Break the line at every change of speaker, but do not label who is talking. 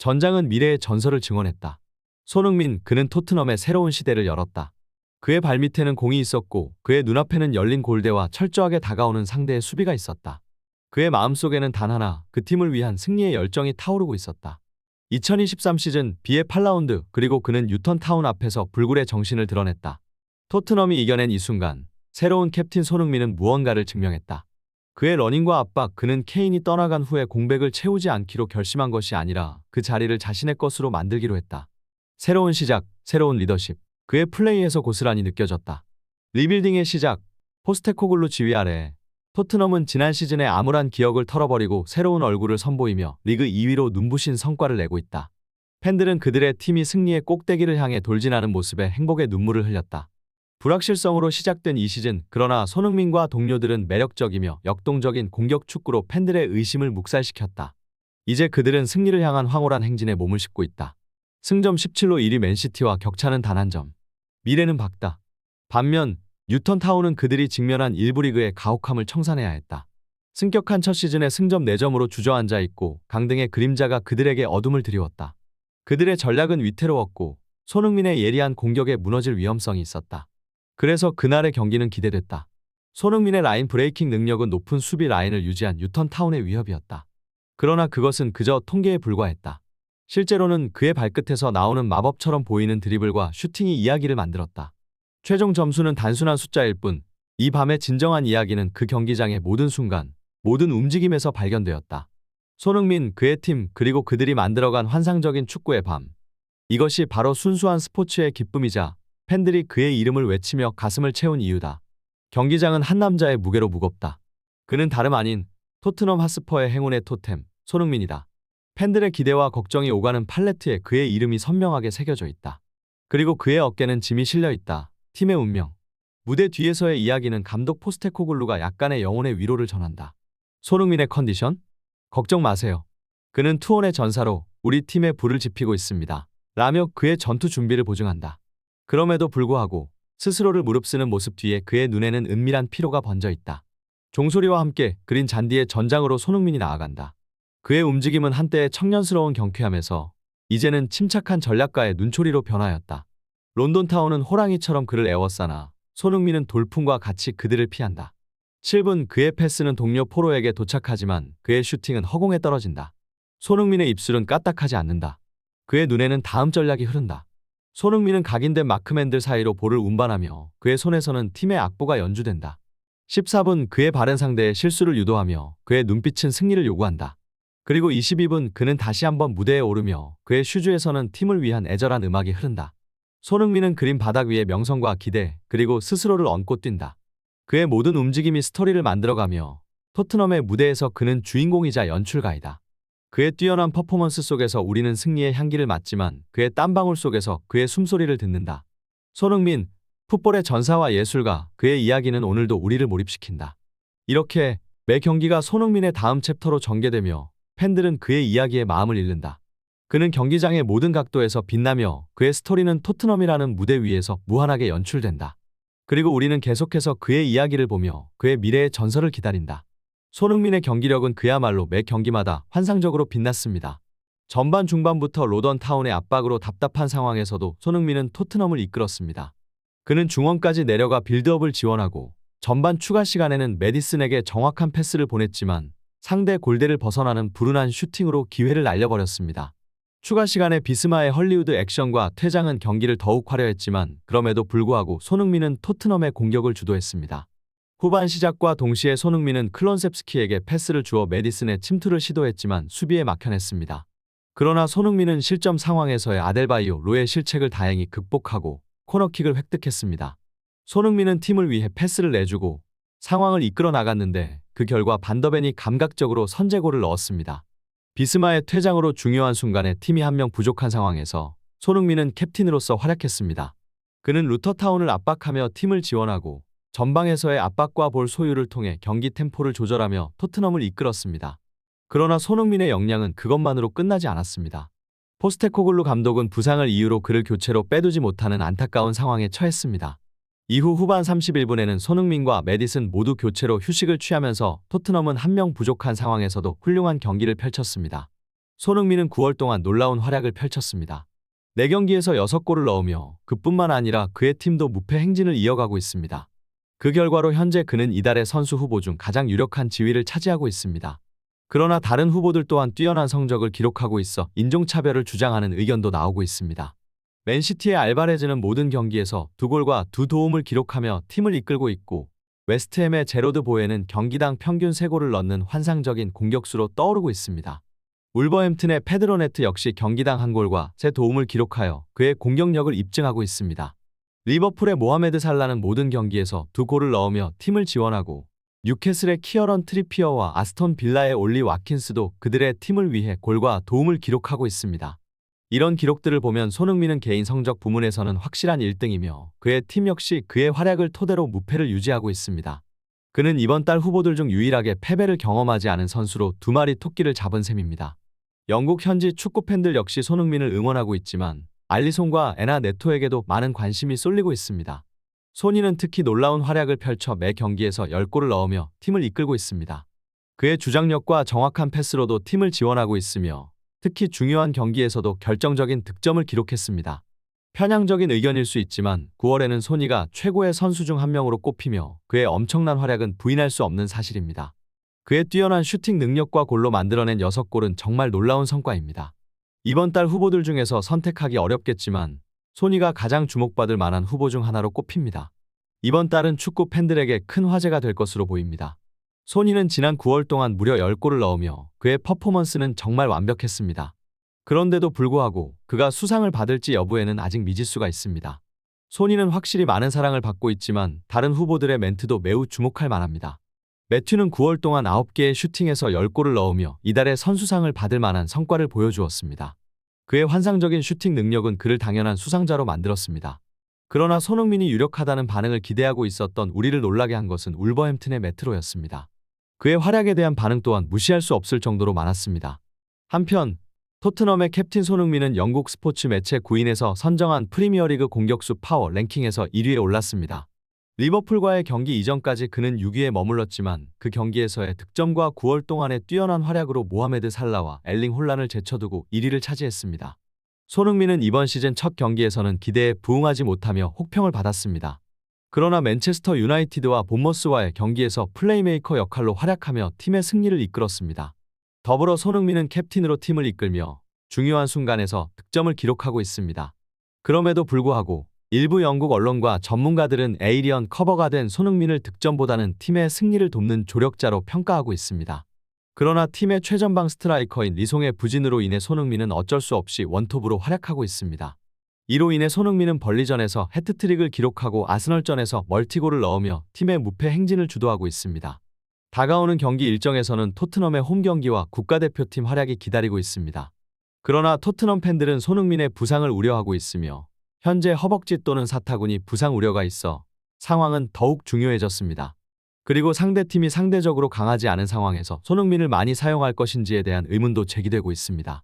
전장은 미래의 전설을 증언했다. 손흥민, 그는 토트넘의 새로운 시대를 열었다. 그의 발밑에는 공이 있었고 그의 눈앞에는 열린 골대와 철저하게 다가오는 상대의 수비가 있었다. 그의 마음속에는 단 하나, 그 팀을 위한 승리의 열정이 타오르고 있었다. 2023 시즌 B의 8라운드, 그리고 그는 뉴턴 타운 앞에서 불굴의 정신을 드러냈다. 토트넘이 이겨낸 이 순간, 새로운 캡틴 손흥민은 무언가를 증명했다. 그의 러닝과 압박, 그는 케인이 떠나간 후에 공백을 채우지 않기로 결심한 것이 아니라 그 자리를 자신의 것으로 만들기로 했다. 새로운 시작, 새로운 리더십, 그의 플레이에서 고스란히 느껴졌다. 리빌딩의 시작, 포스테코글루 지휘 아래 토트넘은 지난 시즌의 암울한 기억을 털어버리고 새로운 얼굴을 선보이며 리그 2위로 눈부신 성과를 내고 있다. 팬들은 그들의 팀이 승리의 꼭대기를 향해 돌진하는 모습에 행복의 눈물을 흘렸다. 불확실성으로 시작된 이 시즌, 그러나 손흥민과 동료들은 매력적이며 역동적인 공격 축구로 팬들의 의심을 묵살시켰다. 이제 그들은 승리를 향한 황홀한 행진에 몸을 싣고 있다. 승점 17로 1위 맨시티와 격차는 단 한 점. 미래는 밝다. 반면 뉴턴 타운은 그들이 직면한 일부 리그의 가혹함을 청산해야 했다. 승격한 첫 시즌에 승점 4점으로 주저앉아 있고 강등의 그림자가 그들에게 어둠을 드리웠다. 그들의 전략은 위태로웠고 손흥민의 예리한 공격에 무너질 위험성이 있었다. 그래서 그날의 경기는 기대됐다. 손흥민의 라인 브레이킹 능력은 높은 수비 라인을 유지한 뉴턴 타운의 위협이었다. 그러나 그것은 그저 통계에 불과했다. 실제로는 그의 발끝에서 나오는 마법처럼 보이는 드리블과 슈팅이 이야기를 만들었다. 최종 점수는 단순한 숫자일 뿐, 이 밤의 진정한 이야기는 그 경기장의 모든 순간, 모든 움직임에서 발견되었다. 손흥민, 그의 팀, 그리고 그들이 만들어간 환상적인 축구의 밤. 이것이 바로 순수한 스포츠의 기쁨이자 팬들이 그의 이름을 외치며 가슴을 채운 이유다. 경기장은 한 남자의 무게로 무겁다. 그는 다름 아닌 토트넘 핫스퍼의 행운의 토템, 손흥민이다. 팬들의 기대와 걱정이 오가는 팔레트에 그의 이름이 선명하게 새겨져 있다. 그리고 그의 어깨는 짐이 실려 있다. 팀의 운명. 무대 뒤에서의 이야기는 감독 포스테코글루가 약간의 영혼의 위로를 전한다. 손흥민의 컨디션? 걱정 마세요. 그는 투혼의 전사로 우리 팀에 불을 지피고 있습니다. 라며 그의 전투 준비를 보증한다. 그럼에도 불구하고 스스로를 무릅쓰는 모습 뒤에 그의 눈에는 은밀한 피로가 번져 있다. 종소리와 함께 그린 잔디의 전장으로 손흥민이 나아간다. 그의 움직임은 한때의 청년스러운 경쾌함에서 이제는 침착한 전략가의 눈초리로 변하였다. 론돈 타운은 호랑이처럼 그를 에워싸나 손흥민은 돌풍과 같이 그들을 피한다. 7분, 그의 패스는 동료 포로에게 도착하지만 그의 슈팅은 허공에 떨어진다. 손흥민의 입술은 까딱하지 않는다. 그의 눈에는 다음 전략이 흐른다. 손흥민은 각인된 마크맨들 사이로 볼을 운반하며 그의 손에서는 팀의 악보가 연주된다. 14분, 그의 발은 상대의 실수를 유도하며 그의 눈빛은 승리를 요구한다. 그리고 22분, 그는 다시 한번 무대에 오르며 그의 슈즈에서는 팀을 위한 애절한 음악이 흐른다. 손흥민은 그린 바닥 위에 명성과 기대, 그리고 스스로를 얹고 뛴다. 그의 모든 움직임이 스토리를 만들어가며 토트넘의 무대에서 그는 주인공이자 연출가이다. 그의 뛰어난 퍼포먼스 속에서 우리는 승리의 향기를 맡지만 그의 땀방울 속에서 그의 숨소리를 듣는다. 손흥민, 풋볼의 전사와 예술가, 그의 이야기는 오늘도 우리를 몰입시킨다. 이렇게 매 경기가 손흥민의 다음 챕터로 전개되며 팬들은 그의 이야기에 마음을 잃는다. 그는 경기장의 모든 각도에서 빛나며 그의 스토리는 토트넘이라는 무대 위에서 무한하게 연출된다. 그리고 우리는 계속해서 그의 이야기를 보며 그의 미래의 전설을 기다린다. 손흥민의 경기력은 그야말로 매 경기마다 환상적으로 빛났습니다. 전반 중반부터 로던 타운의 압박으로 답답한 상황에서도 손흥민은 토트넘을 이끌었습니다. 그는 중원까지 내려가 빌드업을 지원하고 전반 추가 시간에는 메디슨에게 정확한 패스를 보냈지만 상대 골대를 벗어나는 불운한 슈팅으로 기회를 날려버렸습니다. 추가 시간에 비스마의 헐리우드 액션과 퇴장은 경기를 더욱 화려했지만 그럼에도 불구하고 손흥민은 토트넘의 공격을 주도했습니다. 후반 시작과 동시에 손흥민은 클론셉스키에게 패스를 주어 메디슨의 침투를 시도했지만 수비에 막혀냈습니다. 그러나 손흥민은 실점 상황에서의 아델바이오 로의 실책을 다행히 극복하고 코너킥을 획득했습니다. 손흥민은 팀을 위해 패스를 내주고 상황을 이끌어 나갔는데 그 결과 반더벤이 감각적으로 선제골을 넣었습니다. 비스마의 퇴장으로 중요한 순간에 팀이 한 명 부족한 상황에서 손흥민은 캡틴으로서 활약했습니다. 그는 루터타운을 압박하며 팀을 지원하고 전방에서의 압박과 볼 소유를 통해 경기 템포를 조절하며 토트넘을 이끌었습니다. 그러나 손흥민의 역량은 그것만으로 끝나지 않았습니다. 포스테코글루 감독은 부상을 이유로 그를 교체로 빼두지 못하는 안타까운 상황에 처했습니다. 이후 후반 31분에는 손흥민과 메디슨 모두 교체로 휴식을 취하면서 토트넘은 한 명 부족한 상황에서도 훌륭한 경기를 펼쳤습니다. 손흥민은 9월 동안 놀라운 활약을 펼쳤습니다. 4경기에서 6골을 넣으며 그뿐만 아니라 그의 팀도 무패 행진을 이어가고 있습니다. 그 결과로 현재 그는 이달의 선수 후보 중 가장 유력한 지위를 차지하고 있습니다. 그러나 다른 후보들 또한 뛰어난 성적을 기록하고 있어 인종차별을 주장하는 의견도 나오고 있습니다. 맨시티의 알바레즈는 모든 경기에서 2골과 2도움을 기록하며 팀을 이끌고 있고, 웨스트햄의 제로드 보에는 경기당 평균 3골을 넣는 환상적인 공격수로 떠오르고 있습니다. 울버햄튼의 페드로 네트 역시 경기당 1골과 3도움을 기록하여 그의 공격력을 입증하고 있습니다. 리버풀의 모하메드 살라는 모든 경기에서 2골을 넣으며 팀을 지원하고, 뉴캐슬의 키어런 트리피어와 아스톤 빌라의 올리 와킨스도 그들의 팀을 위해 골과 도움을 기록하고 있습니다. 이런 기록들을 보면 손흥민은 개인 성적 부문에서는 확실한 1등이며 그의 팀 역시 그의 활약을 토대로 무패를 유지하고 있습니다. 그는 이번 달 후보들 중 유일하게 패배를 경험하지 않은 선수로 2마리 토끼를 잡은 셈입니다. 영국 현지 축구 팬들 역시 손흥민을 응원하고 있지만 알리송과 에나 네토에게도 많은 관심이 쏠리고 있습니다. 소니는 특히 놀라운 활약을 펼쳐 매 경기에서 10골을 넣으며 팀을 이끌고 있습니다. 그의 주장력과 정확한 패스로도 팀을 지원하고 있으며 특히 중요한 경기에서도 결정적인 득점을 기록했습니다. 편향적인 의견일 수 있지만 9월에는 소니가 최고의 선수 중 한 명으로 꼽히며 그의 엄청난 활약은 부인할 수 없는 사실입니다. 그의 뛰어난 슈팅 능력과 골로 만들어낸 6골은 정말 놀라운 성과입니다. 이번 달 후보들 중에서 선택하기 어렵겠지만 소니가 가장 주목받을 만한 후보 중 하나로 꼽힙니다. 이번 달은 축구 팬들에게 큰 화제가 될 것으로 보입니다. 소니는 지난 9월 동안 무려 10골을 넣으며 그의 퍼포먼스는 정말 완벽했습니다. 그런데도 불구하고 그가 수상을 받을지 여부에는 아직 미지수가 있습니다. 소니는 확실히 많은 사랑을 받고 있지만 다른 후보들의 멘트도 매우 주목할 만합니다. 매튜는 9월 동안 9개의 슈팅에서 10골을 넣으며 이달의 선수상을 받을 만한 성과를 보여주었습니다. 그의 환상적인 슈팅 능력은 그를 당연한 수상자로 만들었습니다. 그러나 손흥민이 유력하다는 반응을 기대하고 있었던 우리를 놀라게 한 것은 울버햄튼의 메트로였습니다. 그의 활약에 대한 반응 또한 무시할 수 없을 정도로 많았습니다. 한편 토트넘의 캡틴 손흥민은 영국 스포츠 매체 9인에서 선정한 프리미어리그 공격수 파워 랭킹에서 1위에 올랐습니다. 리버풀과의 경기 이전까지 그는 6위에 머물렀지만 그 경기에서의 득점과 9월 동안의 뛰어난 활약으로 모하메드 살라와 엘링 홀란을 제쳐두고 1위를 차지했습니다. 손흥민은 이번 시즌 첫 경기에서는 기대에 부응하지 못하며 혹평을 받았습니다. 그러나 맨체스터 유나이티드와 본머스와의 경기에서 플레이메이커 역할로 활약하며 팀의 승리를 이끌었습니다. 더불어 손흥민은 캡틴으로 팀을 이끌며 중요한 순간에서 득점을 기록하고 있습니다. 그럼에도 불구하고 일부 영국 언론과 전문가들은 에이리언 커버가 된 손흥민을 득점보다는 팀의 승리를 돕는 조력자로 평가하고 있습니다. 그러나 팀의 최전방 스트라이커인 리송의 부진으로 인해 손흥민은 어쩔 수 없이 원톱으로 활약하고 있습니다. 이로 인해 손흥민은 벌리전에서 해트트릭을 기록하고 아스널전에서 멀티골을 넣으며 팀의 무패 행진을 주도하고 있습니다. 다가오는 경기 일정에서는 토트넘의 홈경기와 국가대표팀 활약이 기다리고 있습니다. 그러나 토트넘 팬들은 손흥민의 부상을 우려하고 있으며 현재 허벅지 또는 사타구니 부상 우려가 있어 상황은 더욱 중요해졌습니다. 그리고 상대팀이 상대적으로 강하지 않은 상황에서 손흥민을 많이 사용할 것인지에 대한 의문도 제기되고 있습니다.